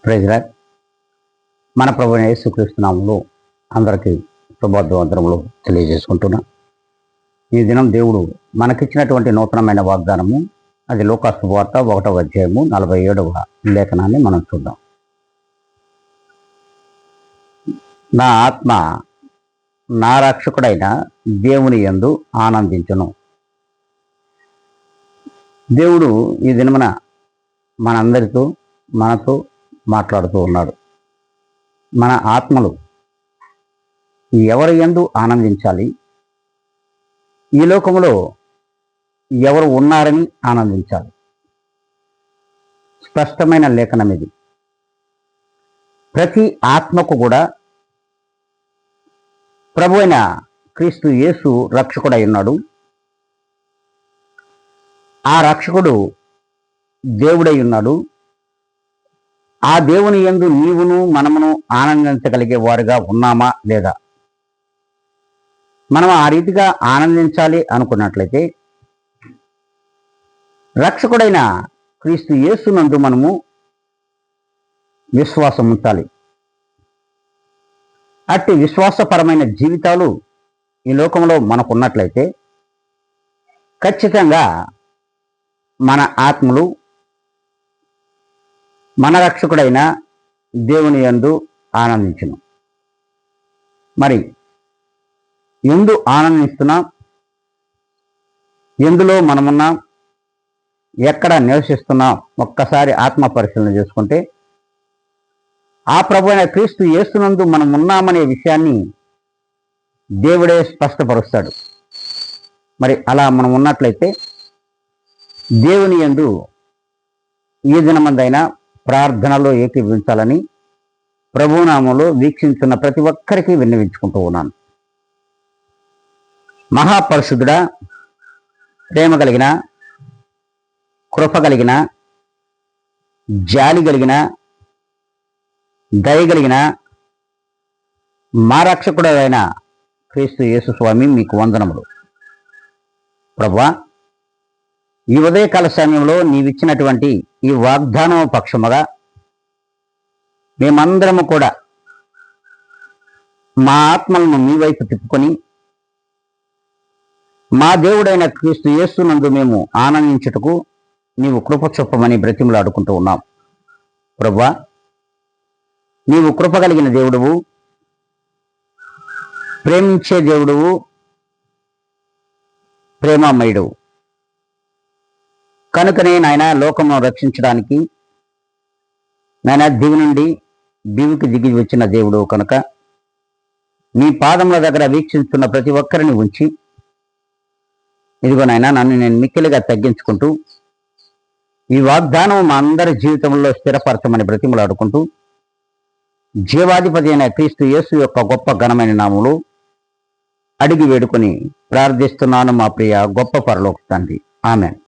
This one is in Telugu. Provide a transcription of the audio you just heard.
Praise lord. మన ప్రభువైన యేసుక్రీస్తు నామములో అందరికీ శుభాభివందనములు తెలియజేసుకుంటున్నా. ఈ దినం దేవుడు మనకిచ్చినటువంటి నూతనమైన వాగ్దానము, అది లూకా సువార్త 1వ అధ్యాయము 47వ లేఖనాన్ని మనం చూద్దాం. నా ఆత్మ నా రక్షకుడైన దేవుని యందు ఆనందించును. దేవుడు ఈ దినమున మనందరితో మనతో మాట్లాడుతూ ఉన్నాడు. మన ఆత్మలు ఎవరి యందు ఆనందించాలి, ఈ లోకములో ఎవరు ఉన్నారని ఆనందించాలి. స్పష్టమైన లేఖనం ఇది. ప్రతి ఆత్మకు కూడా ప్రభు అయిన క్రీస్తు యేసు రక్షకుడై ఉన్నాడు. ఆ రక్షకుడు దేవుడై ఉన్నాడు. ఆ దేవుని యందు నీవును మనమును ఆనందించగలిగే వారుగా ఉన్నామా లేదా? మనం ఆ రీతిగా ఆనందించాలి అనుకున్నట్లయితే రక్షకుడైన క్రీస్తు యేసునందు మనము విశ్వాసం ఉంచాలి. అట్టి విశ్వాసపరమైన జీవితాలు ఈ లోకంలో మనకున్నట్లయితే ఖచ్చితంగా మన ఆత్మలు మన రక్షకుడైన దేవుని యందు ఆనందించును. మరి ఎందు ఆనందిస్తున్నాం, ఎందులో మనమున్నాం, ఎక్కడ నివసిస్తున్నాం, ఒక్కసారి ఆత్మ పరిశీలన చేసుకుంటే ఆ ప్రభు అయిన క్రీస్తు యేసునందు మనం ఉన్నామనే విషయాన్ని దేవుడే స్పష్టపరుస్తాడు. మరి అలా మనం ఉన్నట్లయితే దేవుని యందు ఈ దినమందైనా ప్రార్థనలో ఏకీభవించాలని ప్రభునామంలో వీక్షించున్న ప్రతి ఒక్కరికి విన్నవించుకుంటూ ఉన్నాను. మహాపరిశుద్ధుడా, ప్రేమ కలిగిన, కృప కలిగిన, జాలి కలిగిన, దయగలిగిన మా రక్షకుడైన క్రీస్తు యేసు స్వామి, మీకు వందనములు. ప్రభువా, ఈ ఉదయకాల సమయంలో నీవిచ్చినటువంటి ఈ వాగ్దానం పక్షముగా మేమందరము కూడా మా ఆత్మలను మీ వైపు తిప్పుకొని మా దేవుడైన క్రీస్తు యేసునందు మేము ఆనందించుటకు నీవు కృప చొప్పమని బ్రతిమలాడుకుంటూ ఉన్నాం. ప్రభువా, నీవు కృప కలిగిన దేవుడువు, ప్రేమించే దేవుడువు, ప్రేమమయుడువు. కనుకనే నాయన లోకమును రక్షించడానికి నాయన దివి నుండి దివికి దిగి వచ్చిన దేవుడు కనుక నీ పాదముల దగ్గర వీక్షిస్తున్న ప్రతి ఒక్కరిని ఉంచి, ఇదిగో నాయన నన్ను నేను మిక్కిలిగా తగ్గించుకుంటూ ఈ వాగ్దానం మా అందరి జీవితంలో స్థిరపరచమని బ్రతిమలాడుకుంటూ జీవాధిపతి అయిన క్రీస్తు యేసు యొక్క గొప్ప ఘనమైన నామములో అడిగి వేడుకొని ప్రార్థిస్తున్నాను మా ప్రియ గొప్ప పరలోక తండ్రి. ఆమేన్.